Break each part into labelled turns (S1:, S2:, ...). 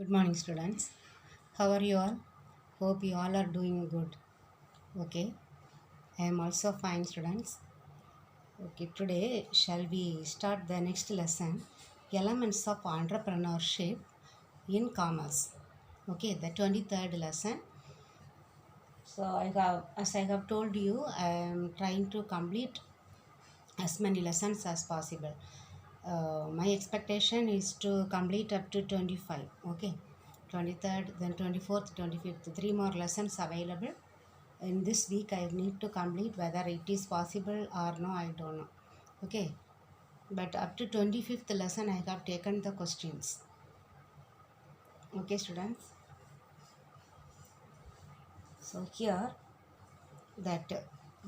S1: Good morning, students. How are you all? Hope you all are doing good. Okay, I am also fine, students. Okay, today shall we start the next lesson? Elements of entrepreneurship in commerce. Okay, the 23rd lesson. So as I have told you, I am trying to complete as many lessons as possible. My expectation is to complete up to 25. Okay, 23rd, then 24th, 25th, three more lessons available. In this week, I need to complete. Whether it is possible or no, I don't know. Okay, but up to 25th lesson, I have taken the questions. Okay, students. So here, that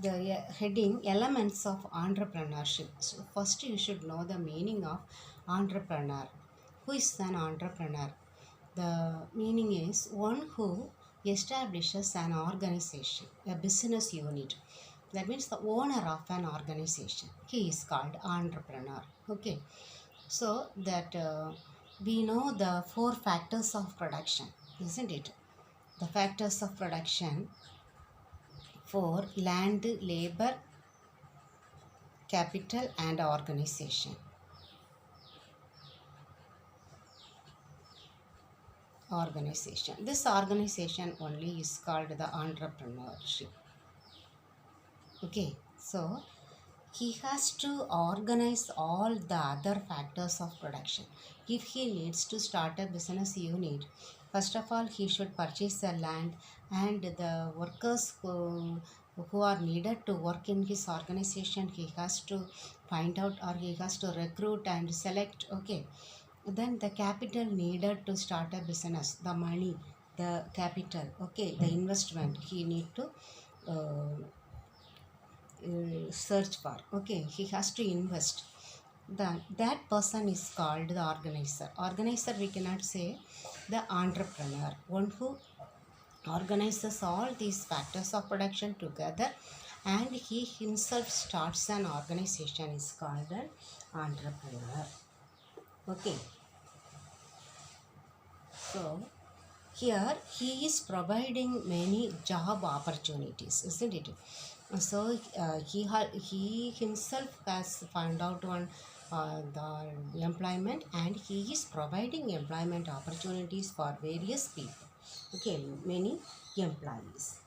S1: the heading elements of entrepreneurship. So first you should know the meaning of entrepreneur. Who is an entrepreneur? The meaning is one who establishes an organization, a business unit. That means the owner of an organization. He is called entrepreneur. Okay. So that we know the four factors of production, isn't it? The factors of production for land, labor, capital, and organization. This organization only is called the entrepreneurship. Okay, so he has to organize all the other factors of production. If he needs to start a business unit, first of all he should purchase the land, and the workers who are needed to work in his organization, he has to find out, or he has to recruit and select. Okay, then the capital needed to start a business, the money, the capital, okay, the investment he need to uh, search for. Okay, he has to invest. Then that person is called the organizer. We cannot say the entrepreneur, one who organizes all these factors of production together, and he himself starts an organization, is called an entrepreneur. Okay, so here he is providing many job opportunities, isn't it? So he himself has found out on the employment, and he is providing employment opportunities for various people. Okay, many employees.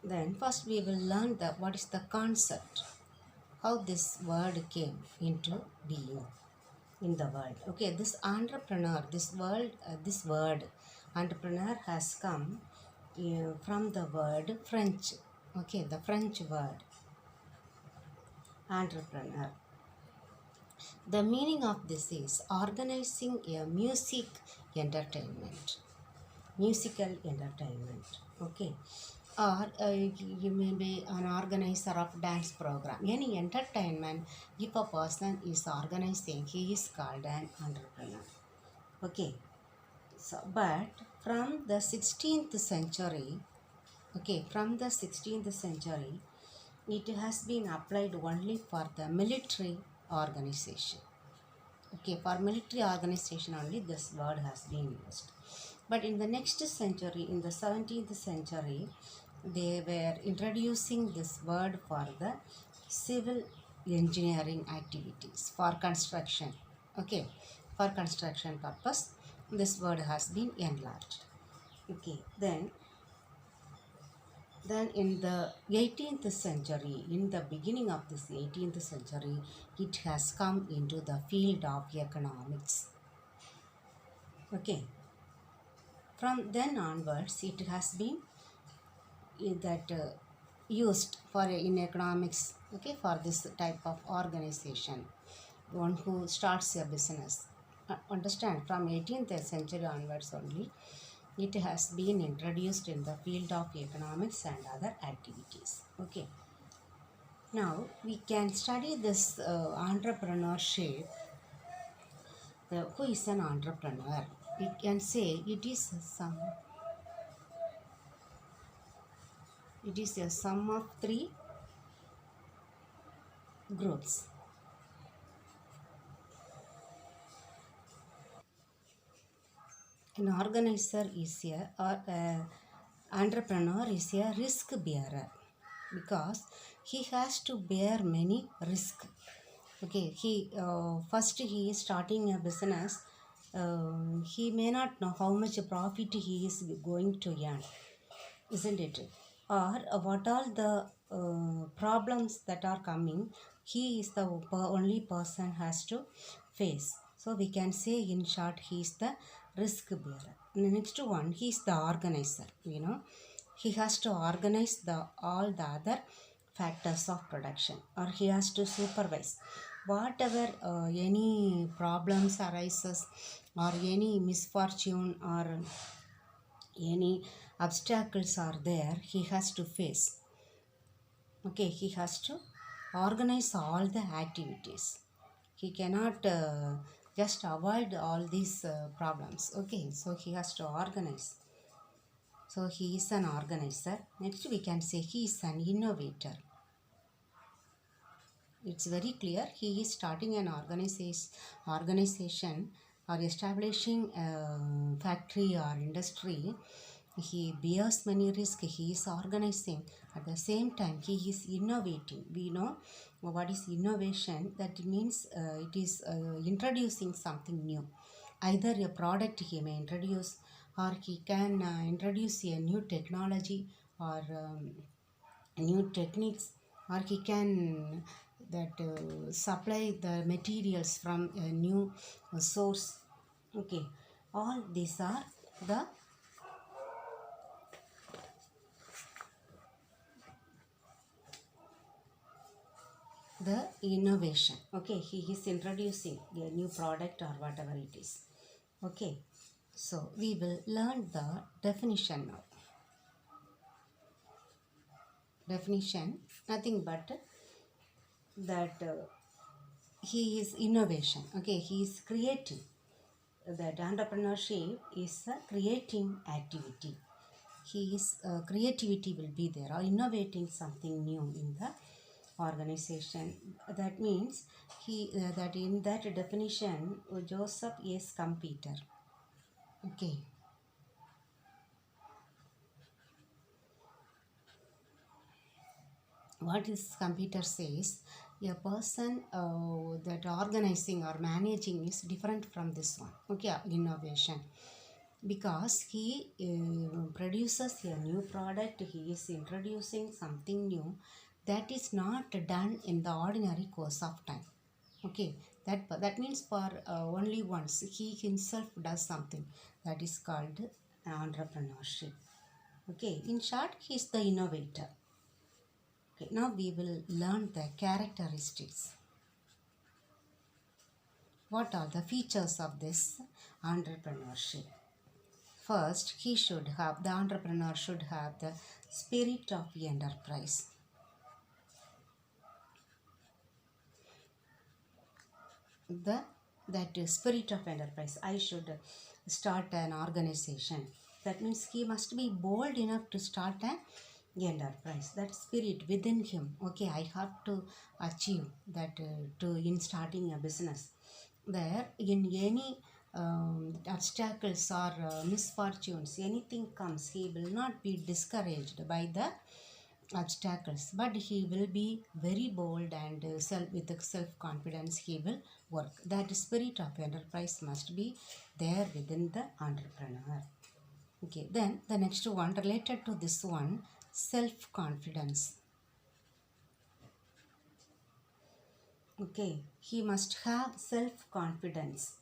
S1: Then first we will learn that what is the concept, how this word came into being in the world. Okay, this entrepreneur, this word entrepreneur has come from the word French. Okay, the French word entrepreneur. The meaning of this is organizing a musical entertainment. Okay, or you may be an organizer of dance program, any entertainment. If a person is organizing, he is called an entrepreneur. Okay, so but from the 16th century, okay, from the 16th century, it has been applied only for the military organization. Okay, for military organization only this word has been used. But in the next century, in the 17th century, they were introducing this word for the civil engineering activities, for construction. Okay, for construction purpose, this word has been enlarged. Okay, then in the 18th century, in the beginning of this 18th century, it has come into the field of economics. Okay, from then onwards, it has been that used for in economics. Okay, for this type of organization, one who starts a business. Understand, from 18th century onwards only, it has been introduced in the field of economics and other activities. Okay, now we can study this entrepreneurship. Who is an entrepreneur? We can say it is a sum of three groups. An organizer is a entrepreneur is a risk bearer because he has to bear many risks. Okay, he first he is starting a business. He may not know how much profit he is going to earn, isn't it? Or what all the problems that are coming, he is the only person has to face. So we can say in short, he is the risk bearer. And the next one, he is the organizer. He has to organize the all the other factors of production, or he has to supervise whatever any problems arises, or any misfortune, or any obstacles are there, he has to face. Okay, he has to organize all the activities. He cannot just avoid all these problems. Okay, so he has to organize. So he is an organizer. Next we can say he is an innovator. It's very clear, he is starting an organization or establishing a factory or industry. He bears many risks. He is organizing. At the same time, he is innovating. We know what is innovation. That means it is introducing something new. Either a product he may introduce, or he can introduce a new technology, or new techniques, or he can that supply the materials from a new source. Okay, all these are the innovation. Okay, he is introducing a new product or whatever it is. Okay, so we will learn the definition now. Definition, nothing but that he is innovation. Okay, he is creating. That entrepreneurship is a creating activity. He is creativity will be there, or innovating something new in the organization. That means he that in that definition, Joseph is Schumpeter. Okay, what is Schumpeter says, a person that organizing or managing is different from this one. Okay, innovation, because he produces a new product, he is introducing something new that is not done in the ordinary course of time. Okay, that means for only once he himself does something, that is called entrepreneurship. Okay, in short, he is the innovator. Okay, now we will learn the characteristics. What are the features of this entrepreneurship? First, the entrepreneur should have the spirit of enterprise. That spirit of enterprise. I should start an organization. That means he must be bold enough to start an enterprise. That spirit within him. Okay, I have to achieve that in starting a business. There, in any obstacles or misfortunes, anything comes, he will not be discouraged by the obstacles, but he will be very bold, and with self-confidence he will work. That spirit of enterprise must be there within the entrepreneur. Okay, then the next one related to this one, self-confidence. Okay, he must have self-confidence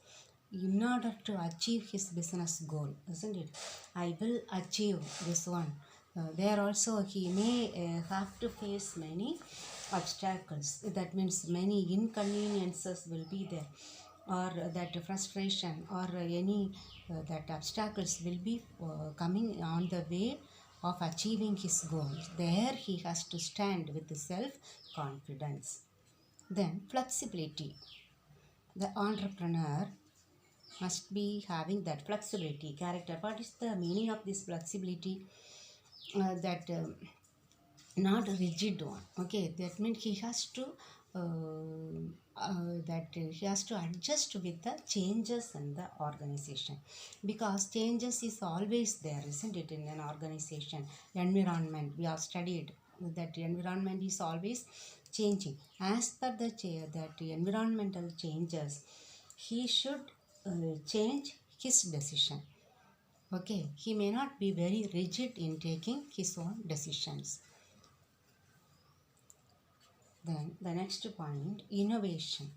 S1: in order to achieve his business goal, isn't it? I will achieve this one. There also he may have to face many obstacles. That means many inconveniences will be there, or that frustration, or any that obstacles will be coming on the way of achieving his goals. There he has to stand with self-confidence. Then flexibility. The entrepreneur must be having that flexibility character. What is the meaning of this flexibility? That not a rigid one. Okay, that means he has to that he has to adjust with the changes in the organization, because changes is always there, isn't it, in an organization environment. We have studied that environment is always changing. As per that environmental changes, he should change his decision. Okay, he may not be very rigid in taking his own decisions. Then the next point, innovation.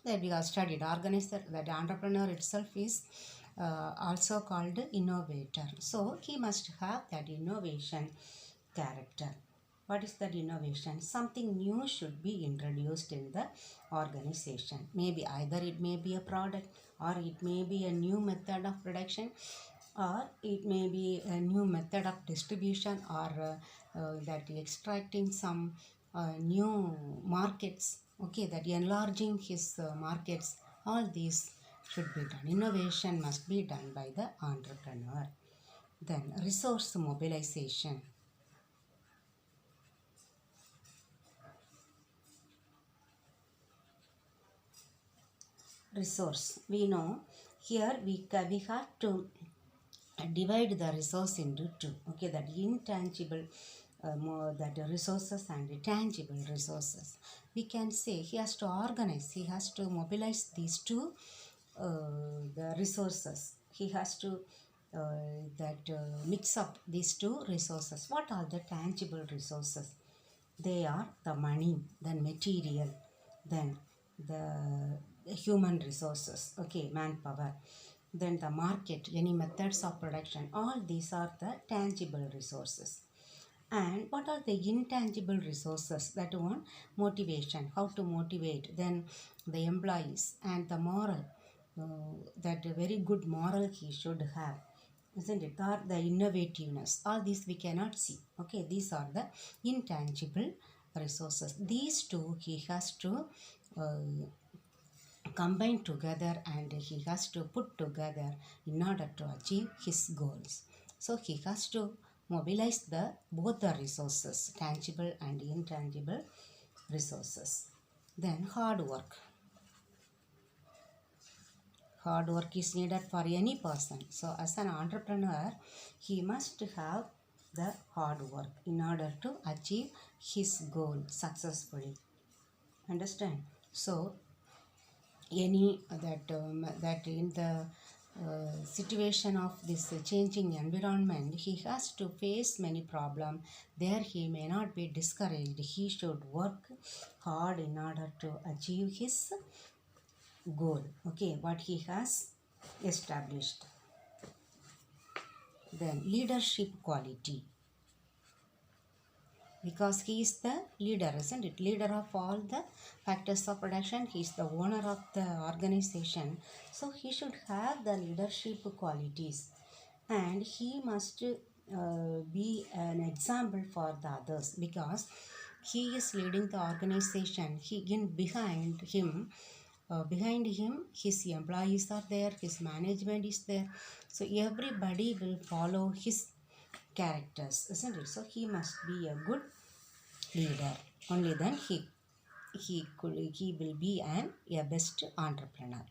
S1: That we have studied, organizer, that entrepreneur itself is also called innovator. So he must have that innovation character. What is that innovation? Something new should be introduced in the organization. Maybe either it may be a product, or it may be a new method of production, or it may be a new method of distribution, or that extracting some new markets. Okay, that enlarging his markets. All these should be done. Innovation must be done by the entrepreneur. Then resource mobilization. Resource, we know here we have to divide the resource into two. Okay, that intangible that resources and tangible resources. We can say he has to organize, he has to mobilize these two the resources. He has to mix up these two resources. What are the tangible resources? They are the money, then material, then the human resources, okay, manpower, then the market, any methods of production. All these are the tangible resources. And what are the intangible resources? That one, motivation, how to motivate, then the employees, and the moral, that very good moral he should have, isn't it? Or the innovativeness. All these we cannot see. Okay, these are the intangible resources. These two he has to combine together, and he has to put together in order to achieve his goals. So he has to mobilize both the resources, tangible and intangible resources. Then hard work. Hard work is needed for any person. So as an entrepreneur, he must have the hard work in order to achieve his goal successfully. Understand? So any that in the situation of this changing environment, he has to face many problems. There he may not be discouraged. He should work hard in order to achieve his goal, okay, what he has established. Then leadership quality, because he is the leader, isn't it? Leader of all the factors of production. He is the owner of the organization. So he should have the leadership qualities, and he must be an example for the others, because he is leading the organization. Behind him his employees are there, his management is there. So everybody will follow his characters, isn't it? So he must be a good leader. Only then he will be a best entrepreneur.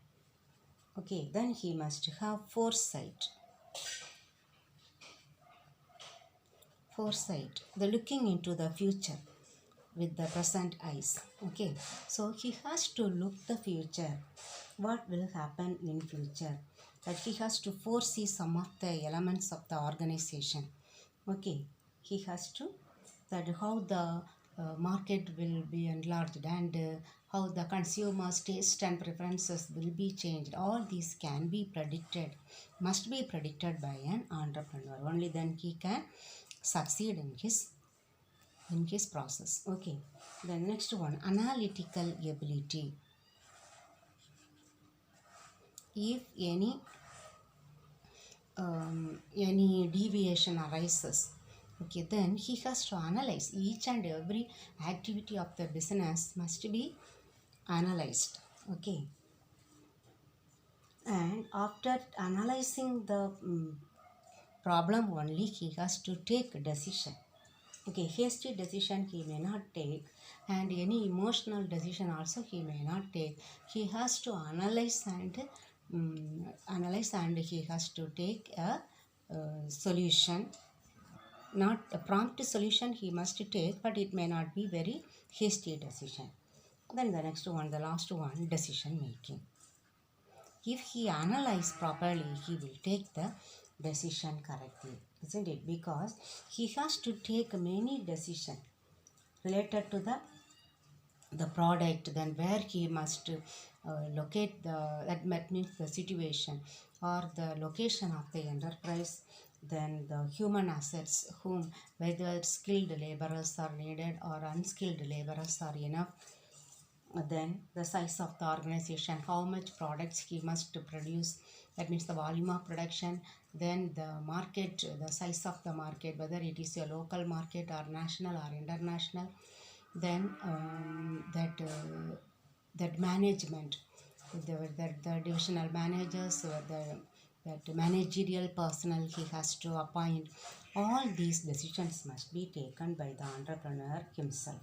S1: Okay, then he must have foresight. Foresight, the looking into the future with the present eyes. Okay, so he has to look the future, what will happen in future, that he has to foresee some of the elements of the organization. Okay, he has to, that how the market will be enlarged, and how the consumers' taste and preferences will be changed. All these can be predicted, must be predicted by an entrepreneur. Only then he can succeed in his process. Okay, the next one, analytical ability. If any deviation arises, okay, then he has to analyze each and every activity of the business, must be analyzed. Okay, and after analyzing the problem only, he has to take a decision. Okay, hasty decision he may not take, and any emotional decision also he may not take. He has to analyze and he has to take a solution. Not a prompt solution he must take, but it may not be very hasty decision. Then the next one, the last one, decision making. If he analyze properly, he will take the decision correctly, isn't it? Because he has to take many decisions related to the product, then where he must locate that means the situation or the location of the enterprise, then the human assets, whom whether skilled laborers are needed or unskilled laborers are enough, then the size of the organization, how much products he must produce, that means the volume of production, then the market, the size of the market, whether it is a local market or national or international, then that management, the divisional managers or that managerial personnel he has to appoint. All these decisions must be taken by the entrepreneur himself.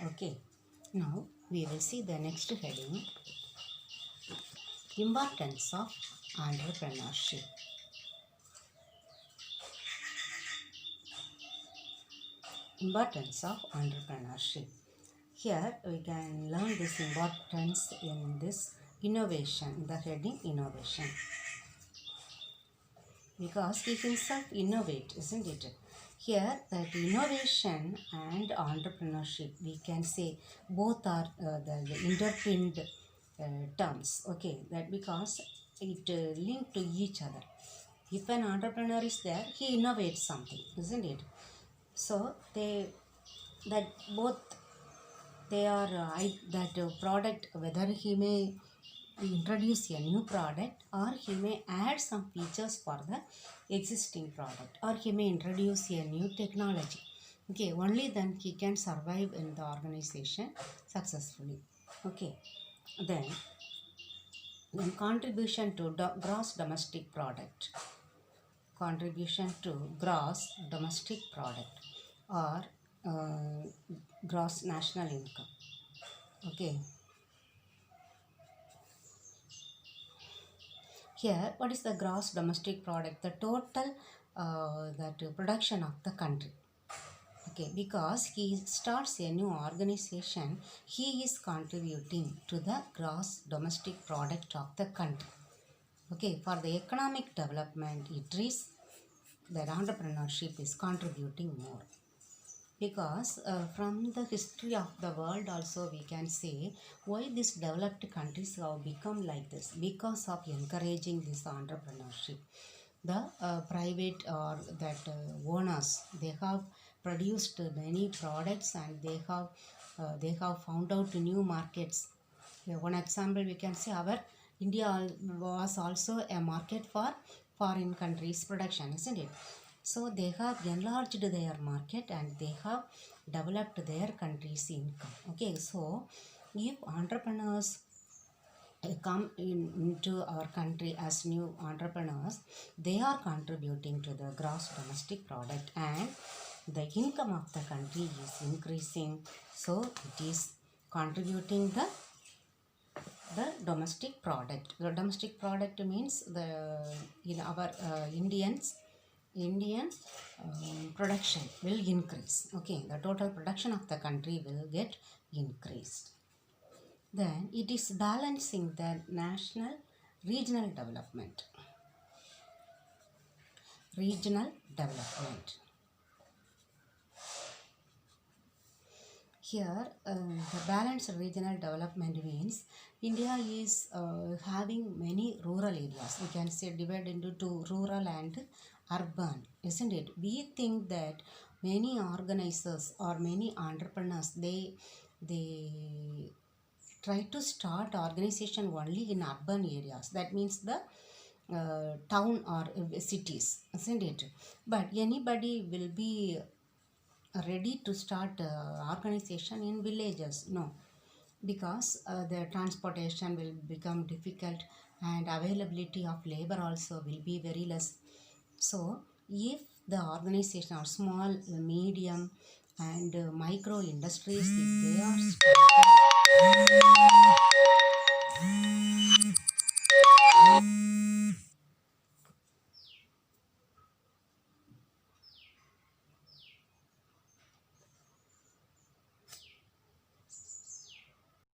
S1: Okay, now we will see the next heading, importance of entrepreneurship. Importance of entrepreneurship. Here we can learn this importance in this innovation, the heading innovation. Because he himself innovate, isn't it? Here that innovation and entrepreneurship, we can say both are the intertwined terms. Okay, that because it linked to each other. If an entrepreneur is there, he innovates something, isn't it? So that both they are that product, whether he may introduce a new product or he may add some features for the existing product, or he may introduce a new technology. Okay, only then he can survive in the organization successfully. Okay, then contribution to gross domestic product. Contribution to gross domestic product or gross national income. Okay, here what is the gross domestic product? The total that production of the country. Okay, because he starts a new organization, he is contributing to the gross domestic product of the country. Okay, for the economic development, it is that entrepreneurship is contributing more. Because from the history of the world also we can say why these developed countries have become like this, because of encouraging this entrepreneurship. The private or that owners, they have produced many products and they have found out new markets. One example we can say our India was also a market for foreign countries production, isn't it? So they have enlarged their market and they have developed their country's income. Okay, so if entrepreneurs come into our country as new entrepreneurs, they are contributing to the gross domestic product and the income of the country is increasing. So it is contributing the domestic product. The domestic product means the in our Indian production will increase. Okay, the total production of the country will get increased. Then it is balancing the national regional development. Regional development. Here, the balanced regional development means India is having many rural areas. We can say divide into two, rural and urban, isn't it? We think that many organizers or many entrepreneurs, they try to start organization only in urban areas. That means the town or cities, isn't it? But anybody will be ready to start organization in villages? No, because the transportation will become difficult and availability of labor also will be very less. So if the organization or small, medium, and micro industries, if they are started